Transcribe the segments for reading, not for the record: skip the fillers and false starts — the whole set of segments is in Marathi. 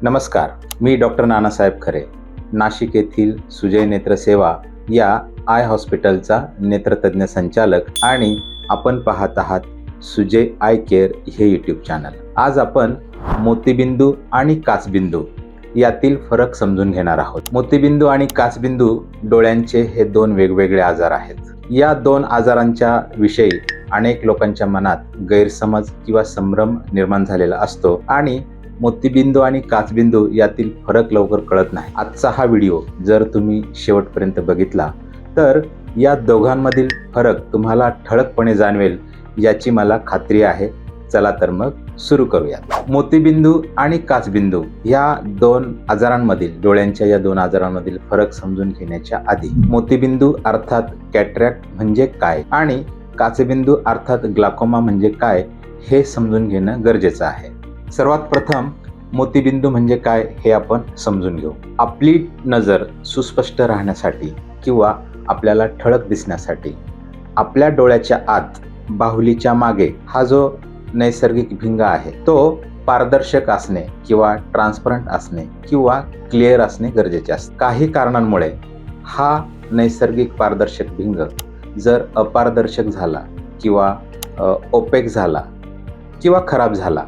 नमस्कार, मी डॉक्टर नानासाहेब खरे, नाशिक येथील सुजय नेत्र सेवा या आय हॉस्पिटलचा नेत्रतज्ञ संचालक आणि आपण पाहत आहात सुजय आय केअर हे यूट्यूब चॅनल. आज आपण मोतीबिंदू आणि काचबिंदू यातील फरक समजून घेणार आहोत. मोतीबिंदू आणि काचबिंदू डोळ्यांचे हे दोन वेगवेगळे आजार आहेत. या दोन आजारांच्या विषयी अनेक लोकांच्या मनात गैरसमज किंवा संभ्रम निर्माण झालेला असतो आणि मोतीबिंदू आणि काचबिंदू यातील फरक लवकर कळत नाही. आजचा हा व्हिडिओ जर तुम्ही शेवटपर्यंत बघितला तर या दोघांमधील फरक तुम्हाला ठळकपणे जाणवेल याची मला खात्री आहे. चला तर मग सुरू करूया. मोतीबिंदू आणि काचबिंदू या दोन आजारांमधील डोळ्यांच्या या दोन आजारांमधील फरक समजून घेण्याच्या आधी मोतीबिंदू अर्थात कॅटरॅक्ट म्हणजे काय आणि काचबिंदू अर्थात ग्लाकोमा म्हणजे काय हे समजून घेणं गरजेचं आहे. सर्वात प्रथम मोतीबिंदू म्हणजे काय हे आपण समजून घेऊ. आपली नजर सुस्पष्ट राहण्यासाठी किंवा आपल्याला ठळक दिसण्यासाठी आपल्या डोळ्याच्या आत बाहुलीच्या मागे हा जो नैसर्गिक भिंग आहे तो पारदर्शक असणे किंवा ट्रान्सपरंट असणे किंवा क्लिअर असणे गरजेचे असते. काही कारणांमुळे हा नैसर्गिक पारदर्शक भिंग जर अपारदर्शक झाला किंवा ओपेक झाला किंवा खराब झाला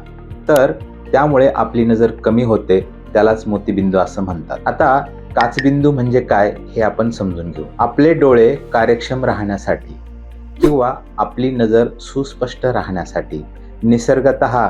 तर त्यामुळे आपली नजर कमी होते, त्यालाच मोतीबिंदू असं म्हणतात. आता काचबिंदू म्हणजे काय हे आपण समजून घेऊ. आपले डोळे कार्यक्षम राहण्यासाठी किंवा आपली नजर सुस्पष्ट राहण्यासाठी निसर्गतः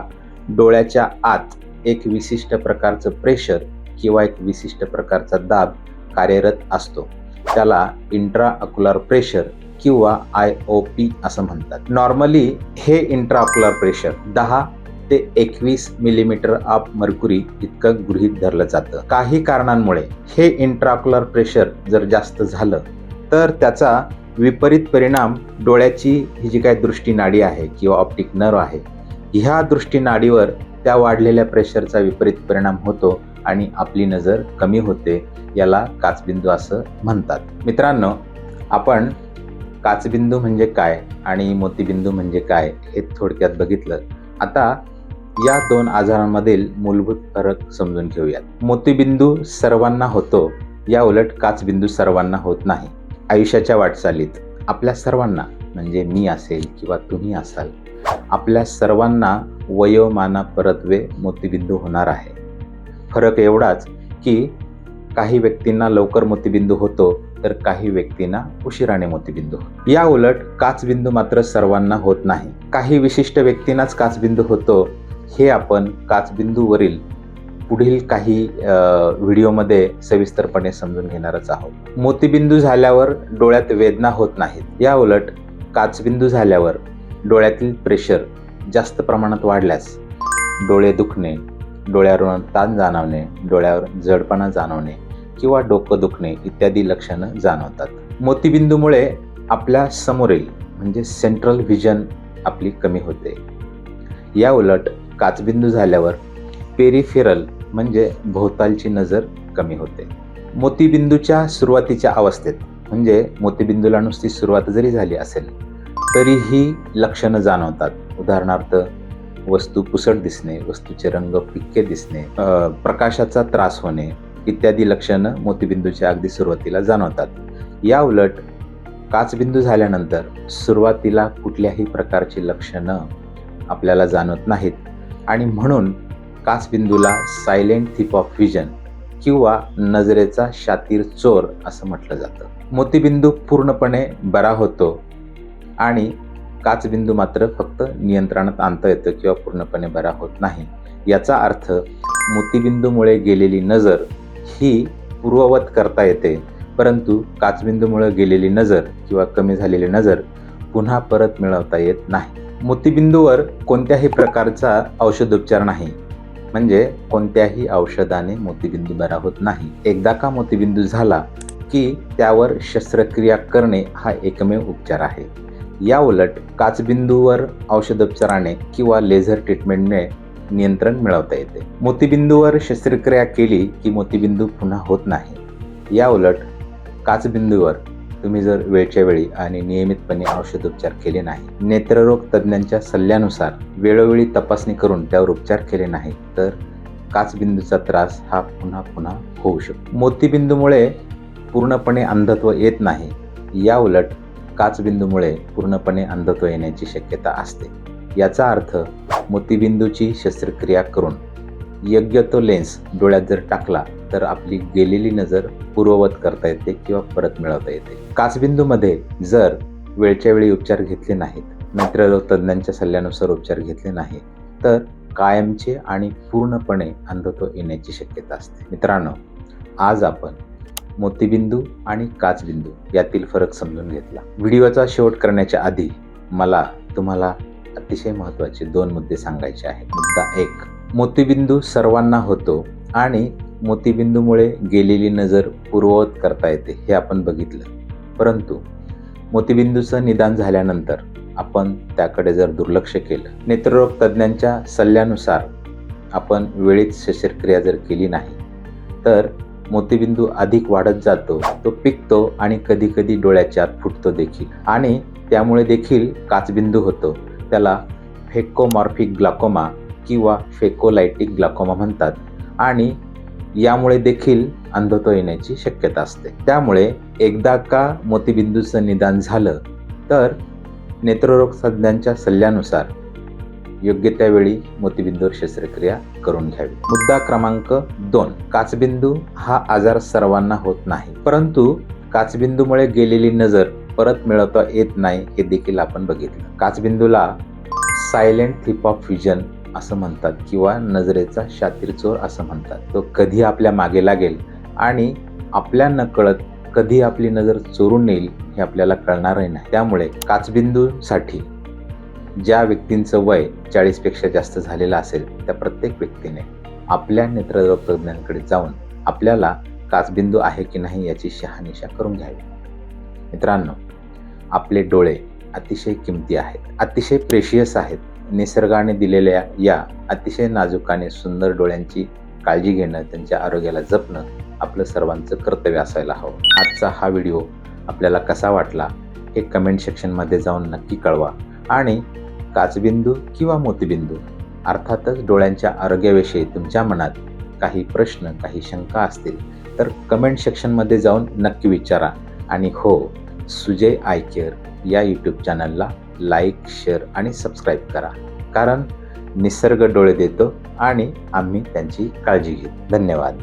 डोळ्याच्या आत एक विशिष्ट प्रकारचं प्रेशर किंवा एक विशिष्ट प्रकारचा दाब कार्यरत असतो. त्याला इंट्राऑक्युलर प्रेशर किंवा IOP असं म्हणतात. नॉर्मली हे इंट्राऑक्युलर प्रेशर 10 ते 21 मिलीमीटर ऑफ मर्क्युरी इतकं गृहीत धरलं जातं. काही कारणांमुळे हे इंट्राऑक्युलर प्रेशर जर जास्त झालं तर त्याचा विपरीत परिणाम डोळ्याची ही जी काही दृष्टी नाडी आहे किंवा ऑप्टिक नर्व आहे ह्या दृष्टी नाडीवर त्या वाढलेल्या प्रेशरचा विपरीत परिणाम होतो आणि आपली नजर कमी होते. याला काचबिंदू असं म्हणतात. मित्रांनो, आपण काचबिंदू म्हणजे काय आणि मोतीबिंदू म्हणजे काय हे थोडक्यात बघितलं. आता या दोन आजारांमधील मूलभूत फरक समजून घेऊयात. मोतीबिंदू सर्वांना होतो, या उलट काचबिंदू सर्वांना होत नाही. आयुष्याच्या वाटचालीत आपल्या सर्वांना म्हणजे मी असेल किंवा तुम्ही असाल आपल्या सर्वांना वयोमानापरत्वे मोतीबिंदू होणार आहे. फरक एवढाच की काही व्यक्तींना लवकर मोतीबिंदू होतो तर काही व्यक्तींना उशिराने मोतीबिंदू होतो. या उलट काचबिंदू मात्र सर्वांना होत नाही. काही विशिष्ट व्यक्तींनाच काचबिंदू होतो हे आपण काचबिंदूवरील पुढील काही व्हिडिओमध्ये सविस्तरपणे समजून घेणारच आहोत. मोतीबिंदू झाल्यावर डोळ्यात वेदना होत नाहीत. या उलट काचबिंदू झाल्यावर डोळ्यातील प्रेशर जास्त प्रमाणात वाढल्यास डोळे दुखणे, डोळ्यावरून ताण जाणवणे, डोळ्यावर जडपणा जाणवणे किंवा डोकं दुखणे इत्यादी लक्षणं जाणवतात. मोतीबिंदूमुळे आपल्या समोरील म्हणजे सेंट्रल व्हिजन आपली कमी होते. या उलट काचबिंदू झाल्यावर पेरिफेरल म्हणजे भोवतालची नजर कमी होते. मोतीबिंदूच्या सुरुवातीच्या अवस्थेत म्हणजे मोतीबिंदूला नुसती सुरुवात जरी झाली असेल तरीही लक्षणं जाणवतात. उदाहरणार्थ वस्तू पुसट दिसणे, वस्तूचे रंग फिक्के दिसणे, प्रकाशाचा त्रास होणे इत्यादी लक्षणं मोतीबिंदूच्या अगदी सुरुवातीला जाणवतात. या उलट काचबिंदू झाल्यानंतर सुरुवातीला कुठल्याही प्रकारची लक्षणं आपल्याला जाणवत नाहीत आणि म्हणून काचबिंदूला सायलेंट थिप ऑफ व्हिजन किंवा नजरेचा शातीर चोर असं म्हटलं जातं. मोतीबिंदू पूर्णपणे बरा होतो आणि काचबिंदू मात्र फक्त नियंत्रणात आणता येतं किंवा पूर्णपणे बरा होत नाही. याचा अर्थ मोतीबिंदूमुळे गेलेली नजर ही पूर्ववत करता येते, परंतु काचबिंदूमुळे गेलेली नजर किंवा कमी झालेली नजर पुन्हा परत मिळवता येत नाही. मोतीबिंदूवर कोणत्याही प्रकारचा औषधोपचार नाही, म्हणजे कोणत्याही औषधाने मोतीबिंदू बरा होत नाही. एकदा का मोतीबिंदू झाला की त्यावर शस्त्रक्रिया करणे हा एकमेव उपचार आहे. या उलट काचबिंदूवर औषधोपचाराने किंवा लेझर ट्रीटमेंटने नियंत्रण मिळवता येते. मोतीबिंदूवर शस्त्रक्रिया केली की मोतीबिंदू पुन्हा होत नाही. या उलट काचबिंदूवर तुम्ही जर वेळच्या वेळी आणि नियमितपणे औषधोपचार केले नाही, नेत्ररोग तज्ज्ञांच्या सल्ल्यानुसार वेळोवेळी तपासणी करून त्यावर उपचार केले नाही तर काचबिंदूचा त्रास हा पुन्हा पुन्हा होऊ शकतो. मोतीबिंदूमुळे पूर्णपणे अंधत्व येत नाही, या उलट काचबिंदूमुळे पूर्णपणे अंधत्व येण्याची शक्यता असते. याचा अर्थ मोतीबिंदूची शस्त्रक्रिया करून योग्य तो लेन्स डोळ्यात जर टाकला तर आपली गेलेली नजर पूर्ववत करता येते किंवा परत मिळवता येते. काचबिंदूमध्ये जर वेळच्या वेळी उपचार घेतले नाहीत, नेत्ररोग तज्ज्ञांच्या सल्ल्यानुसार उपचार घेतले नाही तर कायमचे आणि पूर्णपणे अंधत्व येण्याची शक्यता असते. मित्रांनो, आज आपण मोतीबिंदू आणि काचबिंदू यातील फरक समजून घेतला. व्हिडिओचा शेवट करण्याच्या आधी मला तुम्हाला अतिशय महत्त्वाचे 2 मुद्दे सांगायचे आहेत. मुद्दा 1, मोतीबिंदू सर्वांना होतो आणि मोतीबिंदूमुळे गेलेली नजर पूर्ववत करता येते हे आपण बघितलं. परंतु मोतीबिंदूचं निदान झाल्यानंतर आपण त्याकडे जर दुर्लक्ष केलं, नेत्ररोग तज्ज्ञांच्या सल्ल्यानुसार आपण वेळीच शस्त्रक्रिया जर केली नाही तर मोतीबिंदू अधिक वाढत जातो, तो पिकतो आणि कधी कधी डोळ्याच्या आत फुटतो देखील आणि त्यामुळे देखील काचबिंदू होतो. त्याला फेकोमॉर्फिक ग्लाकोमा किंवा फेकोलायटिक ग्लाकोमा म्हणतात आणि यामुळे देखील अंधत्व येण्याची शक्यता असते. त्यामुळे एकदा का मोतीबिंदूचं निदान झालं तर नेत्ररोग तज्ज्ञांच्या सल्ल्यानुसार योग्य त्यावेळी मोतीबिंदूवर शस्त्रक्रिया करून घ्यावी. मुद्दा क्रमांक 2, काचबिंदू हा आजार सर्वांना होत नाही, परंतु काचबिंदूमुळे गेलेली नजर परत मिळवता येत नाही हे देखील आपण बघितलं. काचबिंदूला सायलेंट थिप ऑफ विजन असं म्हणतात किंवा नजरेचा शातीर चोर असं म्हणतात. तो कधी आपल्या मागे लागेल आणि आपल्या नकळत कधी आपली नजर चोरून नेईल हे आपल्याला कळणारही नाही. त्यामुळे काचबिंदूसाठी ज्या व्यक्तींचं वय 40 पेक्षा जास्त झालेलं असेल त्या प्रत्येक व्यक्तीने आपल्या नेत्ररोग तज्ज्ञांकडे जाऊन आपल्याला काचबिंदू आहे की नाही याची शहानिशा करून घ्यावी. मित्रांनो, आपले डोळे अतिशय किमती आहेत, अतिशय प्रेशियस आहेत. निसर्गाने दिलेल्या या अतिशय नाजूक आणि सुंदर डोळ्यांची काळजी घेणं, त्यांच्या आरोग्याला जपणं आपलं सर्वांचं कर्तव्य असायला हवं. आजचा हा व्हिडिओ आपल्याला कसा वाटला हे कमेंट सेक्शनमध्ये जाऊन नक्की कळवा आणि काचबिंदू किंवा मोतीबिंदू अर्थातच डोळ्यांच्या आरोग्याविषयी तुमच्या मनात काही प्रश्न, काही शंका असतील तर कमेंट सेक्शनमध्ये जाऊन नक्की विचारा. आणि हो, सुजय आय केअर या यूट्यूब चॅनलला लाईक, शेअर आणि सबस्क्राईब करा, कारण निसर्ग डोळे देतो आणि आम्ही त्यांची काळजी घेतो. धन्यवाद.